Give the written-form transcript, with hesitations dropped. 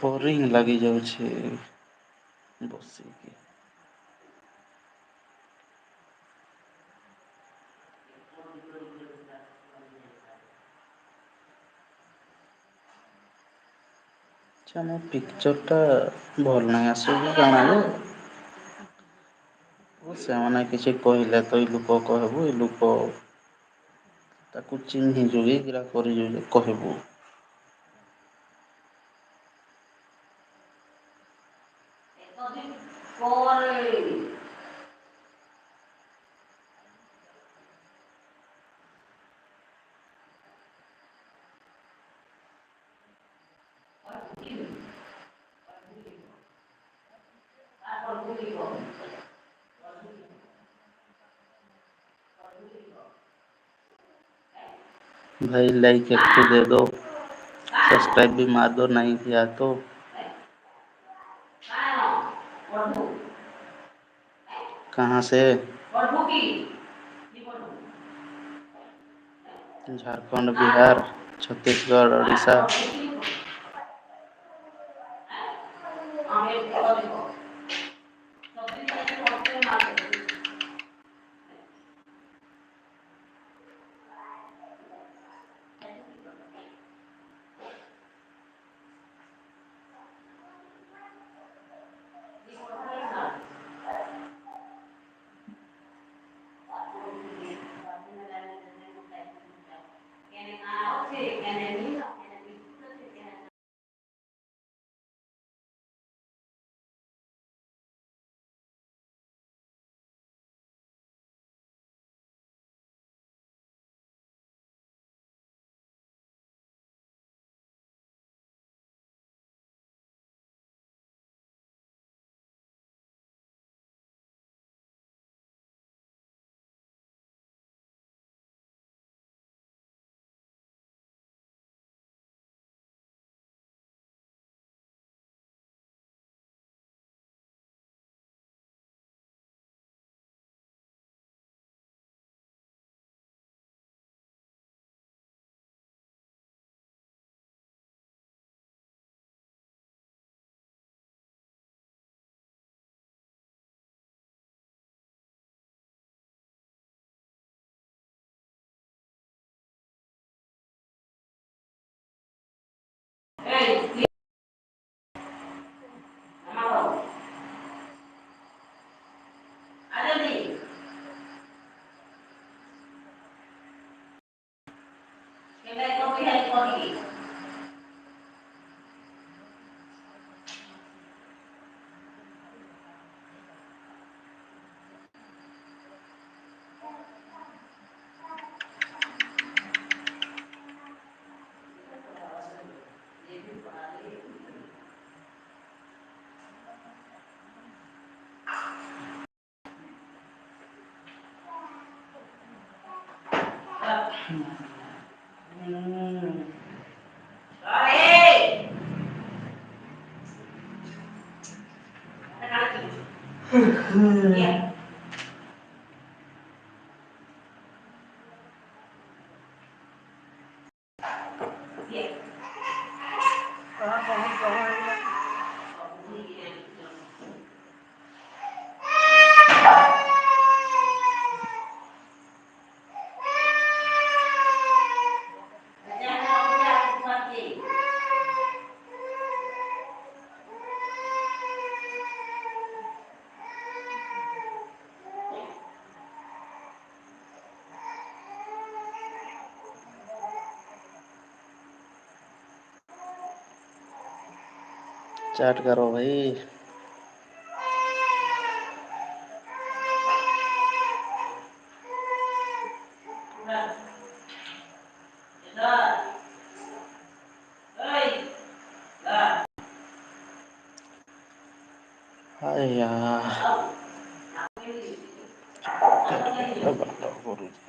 Boring ଲାଗିଯାଉଛି ବସିକି। ଆଚ୍ଛା ମୋ ପିକ୍ଚର୍ଟା ଭଲ ନାହିଁ ଆସିବ କାଣା ଯେ ସେମାନେ କିଛି କହିଲେ ତ ଏଇ ଲୋକ କହିବୁ ଏଇ ଲୋକ ତାକୁ ଚିହ୍ନିଛୁ କି କିରା କରିଛୁ ଯେ କହିବୁ। भाई लाइक एक तो दे दो, सब्सक्राइब भी मार दो, नहीं किया तो कहाँ से? झारखंड, बिहार, छत्तीसगढ़, उड़ीसा। चैट करो भाई। हाय यार, बात करूँ।